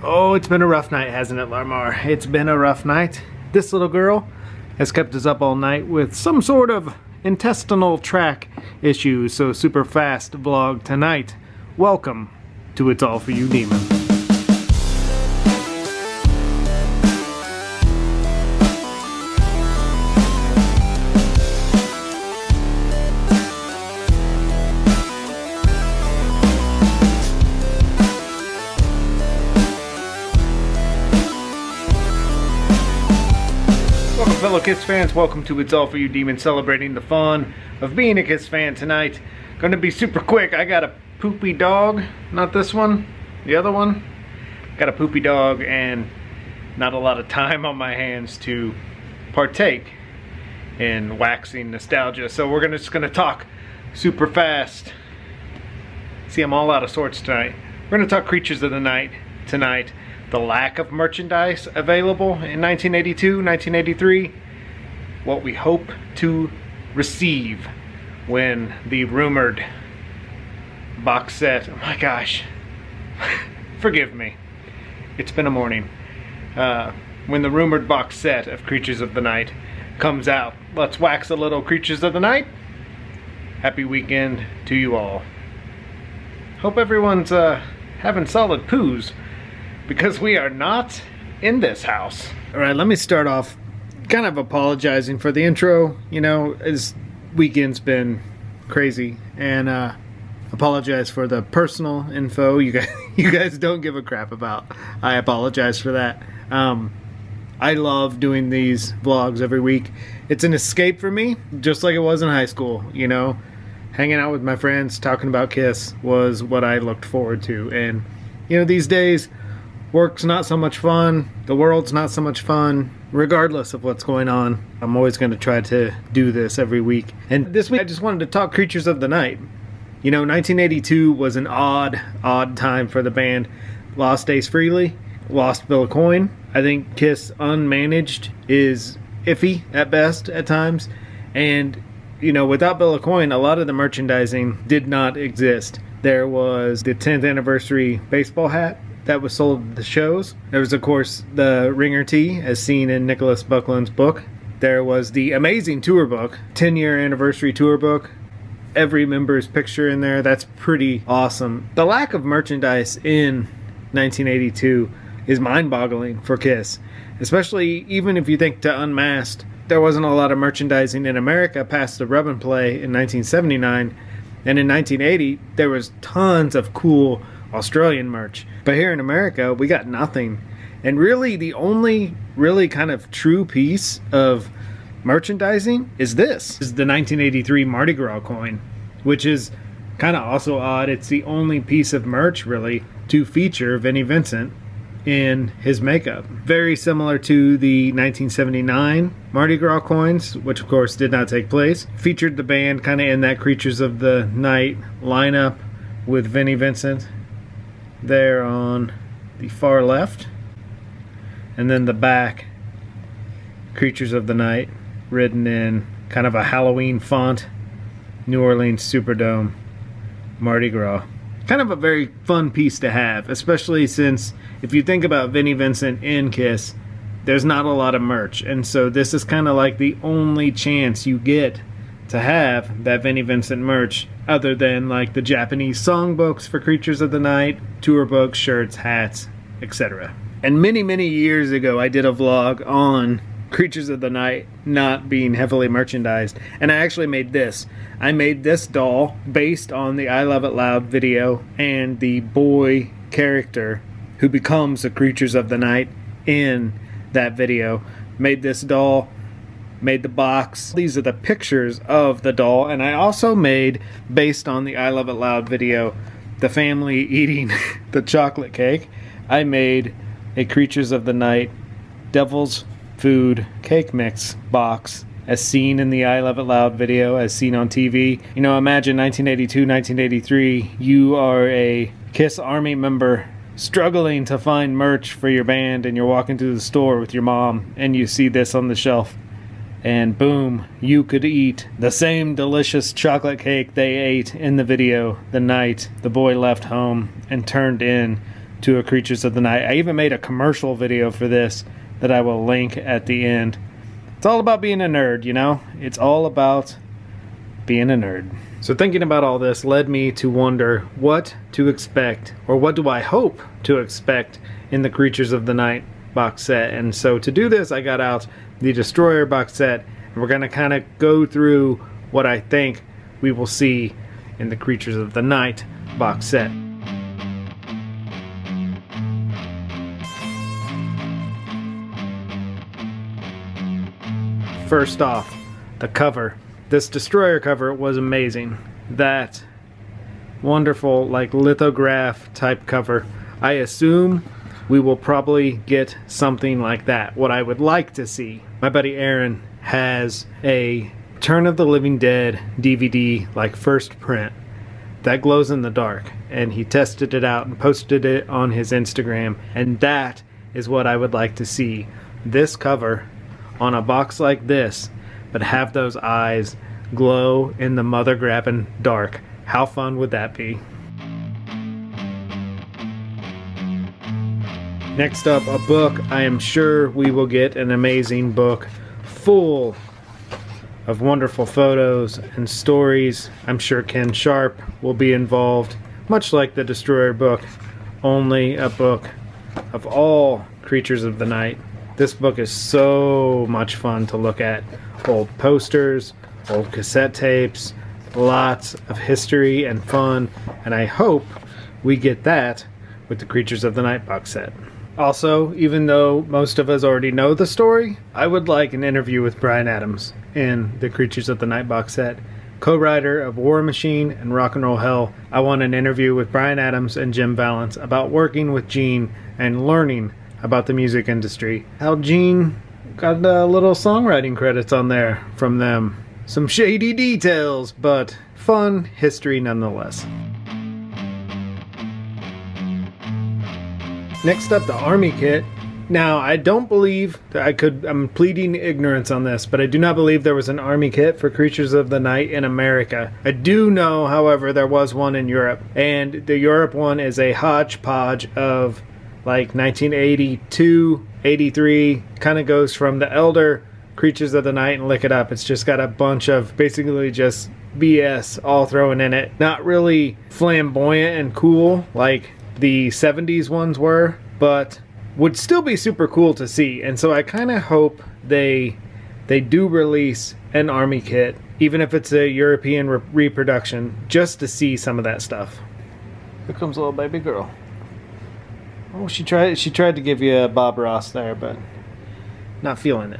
Oh, it's been a rough night, hasn't it, Lamar? It's been a rough night. This little girl has kept us up all night with some sort of intestinal tract issue, so super fast vlog tonight. Welcome to It's All For You, Demon. Fellow Kiss fans, welcome to It's All For You Demon, celebrating the fun of being a Kiss fan tonight. Gonna be super quick. I got a poopy dog, not this one, the other one. Got a poopy dog and not a lot of time on my hands to partake in waxing nostalgia, so we're just gonna talk super fast. See, I'm all out of sorts tonight. We're gonna talk Creatures of the Night tonight. The lack of merchandise available in 1982, 1983, what we hope to receive when the rumored box set, oh my gosh, forgive me, it's been a morning, when the rumored box set of Creatures of the Night comes out. Let's wax a little Creatures of the Night. Happy weekend to you all. Hope everyone's having solid poos, because we are not in this house. Alright, let me start off kind of apologizing for the intro. You know, this weekend's been crazy, and apologize for the personal info you guys don't give a crap about. I apologize for that. I love doing these vlogs every week. It's an escape for me, just like it was in high school, you know. Hanging out with my friends, talking about Kiss was what I looked forward to. And, you know, these days, work's not so much fun, the world's not so much fun. Regardless of what's going on, I'm always going to try to do this every week. And this week I just wanted to talk Creatures of the Night. You know, 1982 was an odd time for the band. Lost Ace Frehley, lost Bill Aucoin. I think Kiss unmanaged is iffy at best at times. And, you know, without Bill Aucoin, a lot of the merchandising did not exist. There was the 10th anniversary baseball hat that was sold at the shows. There was, of course, the Ringer tee, as seen in Nicholas Buckland's book. There was the amazing tour book, 10-year anniversary tour book. Every member's picture in there. That's pretty awesome. The lack of merchandise in 1982 is mind-boggling for Kiss. Especially even if you think to Unmasked, there wasn't a lot of merchandising in America past the Rub and Play in 1979. And in 1980, there was tons of cool Australian merch. But here in America, we got nothing. And really, the only really kind of true piece of merchandising is this. This is the 1983 Mardi Gras coin, which is kind of also odd. It's the only piece of merch, really, to feature Vinnie Vincent in his makeup. Very similar to the 1979 Mardi Gras coins, which of course did not take place. Featured the band kind of in that Creatures of the Night lineup with Vinnie Vincent there on the far left, and then the back, Creatures of the Night, written in kind of a Halloween font, New Orleans Superdome, Mardi Gras. Kind of a very fun piece to have, especially since if you think about Vinnie Vincent in Kiss, there's not a lot of merch, and so this is kind of like the only chance you get to have that Vinnie Vincent merch, other than like the Japanese songbooks for Creatures of the Night, tour books, shirts, hats, etc. And many years ago I did a vlog on Creatures of the Night not being heavily merchandised, and I actually made this. I made this doll based on the I Love It Loud video and the boy character who becomes the Creatures of the Night in that video. Made this doll, made the box. These are the pictures of the doll, and I also made, based on the I Love It Loud video, the family eating the chocolate cake. I made a Creatures of the Night Devil's Food cake mix box, as seen in the I Love It Loud video, as seen on TV. You know, imagine 1982, 1983, you are a Kiss Army member struggling to find merch for your band, and you're walking through the store with your mom, and you see this on the shelf. And boom, you could eat the same delicious chocolate cake they ate in the video the night the boy left home and turned in to a Creatures of the Night. I even made a commercial video for this that I will link at the end. It's all about being a nerd, you know? It's all about being a nerd. So thinking about all this led me to wonder what to expect, or what do I hope to expect in the Creatures of the Night box set. And so to do this, I got out the Destroyer box set, and we're going to kind of go through what I think we will see in the Creatures of the Night box set. First off, the cover. This Destroyer cover was amazing. That wonderful, like, lithograph type cover. I assume we will probably get something like that. What I would like to see, my buddy Aaron has a Return of the Living Dead DVD, like first print, that glows in the dark, and he tested it out and posted it on his Instagram, and that is what I would like to see. This cover on a box like this, but have those eyes glow in the mother grabbing dark. How fun would that be? Next up, a book. I am sure we will get an amazing book full of wonderful photos and stories. I'm sure Ken Sharp will be involved, much like the Destroyer book, only a book of all Creatures of the Night. This book is so much fun to look at. Old posters, old cassette tapes, lots of history and fun, and I hope we get that with the Creatures of the Night box set. Also, even though most of us already know the story, I would like an interview with Bryan Adams in the Creatures of the Night box set. Co-writer of War Machine and Rock and Roll Hell, I want an interview with Bryan Adams and Jim Vallance about working with Gene and learning about the music industry. How Gene got little songwriting credits on there from them. Some shady details, but fun history nonetheless. Next up, the Army Kit. Now, I don't believe, I'm pleading ignorance on this, but I do not believe there was an Army Kit for Creatures of the Night in America. I do know, however, there was one in Europe, and the Europe one is a hodgepodge of like 1982, 83, kind of goes from the Elder, Creatures of the Night, and Lick It Up. It's just got a bunch of basically just BS all thrown in it. Not really flamboyant and cool like the 70s ones were, but would still be super cool to see. And so I kind of hope they do release an Army Kit, even if it's a European reproduction, just to see some of that stuff. Here comes little baby girl. Oh, she tried to give you a Bob Ross there, but not feeling it.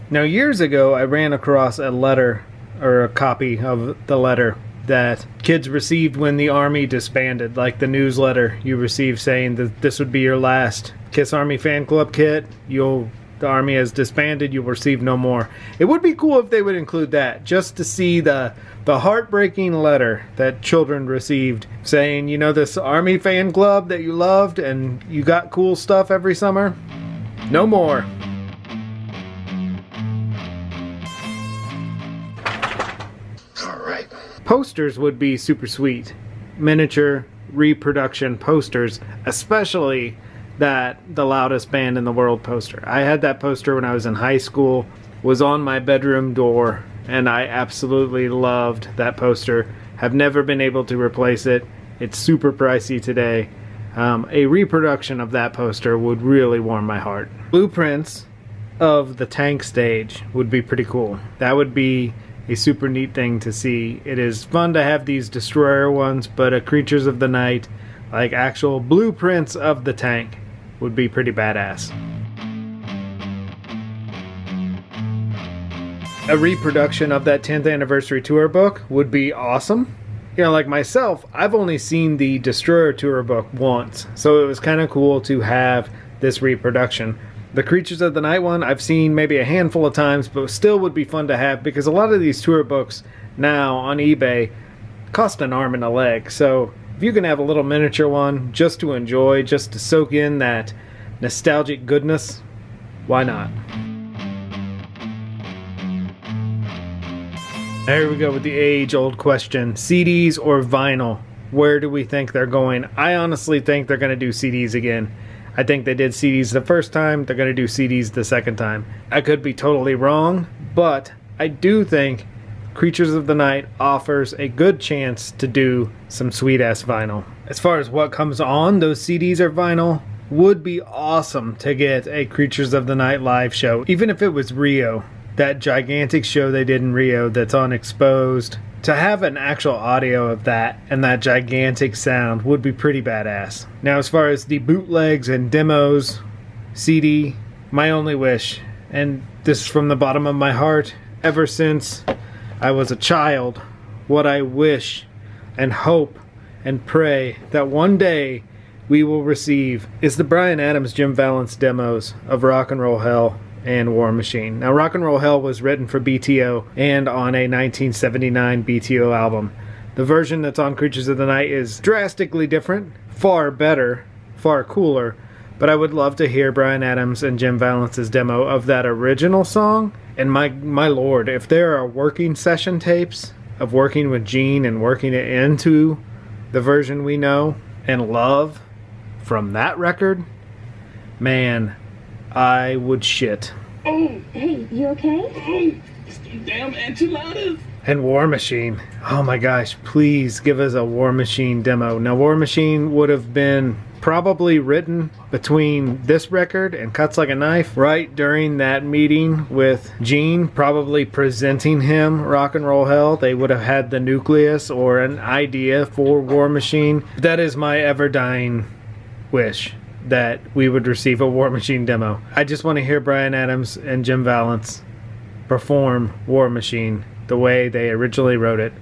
Now, years ago, I ran across a letter, or a copy of the letter, that kids received when the Army disbanded, like the newsletter you received saying that this would be your last Kiss Army fan club kit. The Army has disbanded, you'll receive no more. It would be cool if they would include that, just to see the heartbreaking letter that children received saying, you know, this Army fan club that you loved and you got cool stuff every summer? No more. Posters would be super sweet. Miniature reproduction posters, especially the Loudest Band in the World poster. I had that poster when I was in high school, was on my bedroom door, and I absolutely loved that poster. Have never been able to replace it. It's super pricey today. A reproduction of that poster would really warm my heart. Blueprints of the tank stage would be pretty cool. That would be a super neat thing to see. It is fun to have these Destroyer ones, but a Creatures of the Night, like actual blueprints of the tank, would be pretty badass. A reproduction of that 10th anniversary tour book would be awesome. You know, like myself, I've only seen the Destroyer tour book once, so it was kind of cool to have this reproduction. The Creatures of the Night one I've seen maybe a handful of times, but still would be fun to have, because a lot of these tour books now on eBay cost an arm and a leg. So if you can have a little miniature one just to enjoy, just to soak in that nostalgic goodness, why not? There we go with the age-old question, CDs or vinyl? where do we think they're going? I honestly think they're going to do CDs again. I think they did CDs the first time. They're going to do CDs the second time. I could be totally wrong, but I do think Creatures of the Night offers a good chance to do some sweet-ass vinyl. As far as what comes on those CDs or vinyl, would be awesome to get a Creatures of the Night live show. Even if it was Rio, that gigantic show they did in Rio that's on Exposed. To have an actual audio of that and that gigantic sound would be pretty badass. Now, as far as the bootlegs and demos, CD, my only wish, and this is from the bottom of my heart, ever since I was a child, what I wish and hope and pray that one day we will receive is the Bryan Adams Jim Vallance demos of Rock and Roll Hell and War Machine. Now, Rock and Roll Hell was written for BTO and on a 1979 BTO album. The version that's on Creatures of the Night is drastically different, far better, far cooler, but I would love to hear Bryan Adams and Jim Valance's demo of that original song. And my lord, if there are working session tapes of working with Gene and working it into the version we know and love from that record, man, I would shit. Hey, you okay? Oh, some damn enchiladas. And War Machine. Oh my gosh, please give us a War Machine demo. Now, War Machine would have been probably written between this record and Cuts Like a Knife, right during that meeting with Gene, probably presenting him Rock and Roll Hell. They would have had the nucleus or an idea for War Machine. That is my ever-dying wish, that we would receive a War Machine demo. I just want to hear Bryan Adams and Jim Vallance perform War Machine the way they originally wrote it,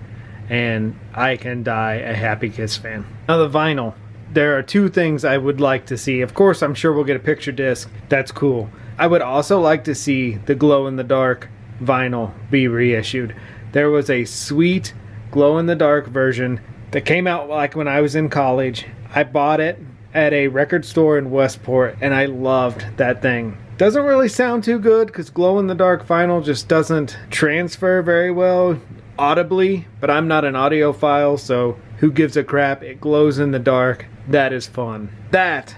and I can die a Happy Kiss fan. Now, the vinyl. There are two things I would like to see. Of course, I'm sure we'll get a picture disc. That's cool. I would also like to see the glow-in-the-dark vinyl be reissued. There was a sweet glow-in-the-dark version that came out like when I was in college. I bought it at a record store in Westport, and I loved that thing. Doesn't really sound too good because glow-in-the-dark vinyl just doesn't transfer very well audibly, but I'm not an audiophile, so who gives a crap? It glows in the dark. That is fun. That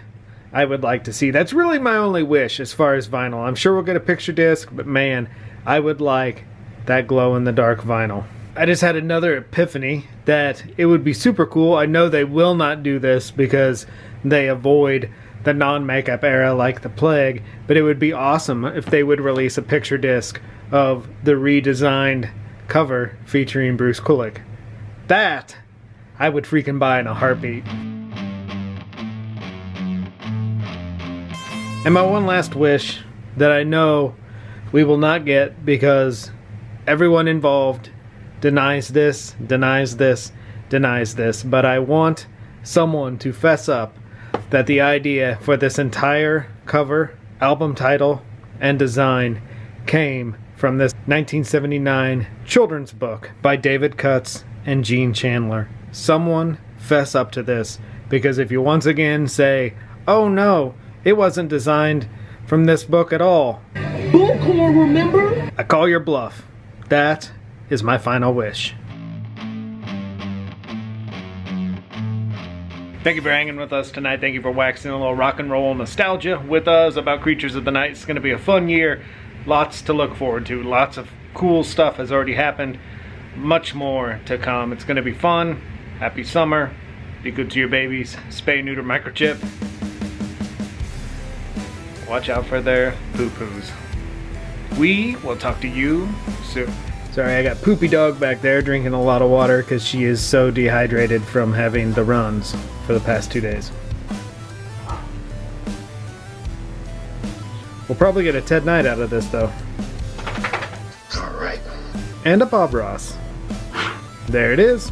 I would like to see. That's really my only wish as far as vinyl. I'm sure we'll get a picture disc, but man, I would like that glow-in-the-dark vinyl. I just had another epiphany that it would be super cool. I know they will not do this because they avoid the non-makeup era like the plague, but it would be awesome if they would release a picture disc of the redesigned cover featuring Bruce Kulick. That I would freaking buy in a heartbeat. And my one last wish that I know we will not get because everyone involved denies this, but I want someone to fess up that the idea for this entire cover, album title, and design came from this 1979 children's book by David Cutts and Gene Chandler. Someone fess up to this, because if you once again say, oh no, it wasn't designed from this book at all, Bullcorn, remember? I call your bluff. That is my final wish. Thank you for hanging with us tonight. Thank you for waxing a little rock and roll nostalgia with us about Creatures of the Night. It's going to be a fun year. Lots to look forward to. Lots of cool stuff has already happened. Much more to come. It's going to be fun. Happy summer. Be good to your babies. Spay, neuter, microchip. Watch out for their poo-poos. We will talk to you soon. Sorry, I got Poopy Dog back there drinking a lot of water because she is so dehydrated from having the runs for the past 2 days. We'll probably get a Ted Knight out of this, though. All right. And a Bob Ross. There it is.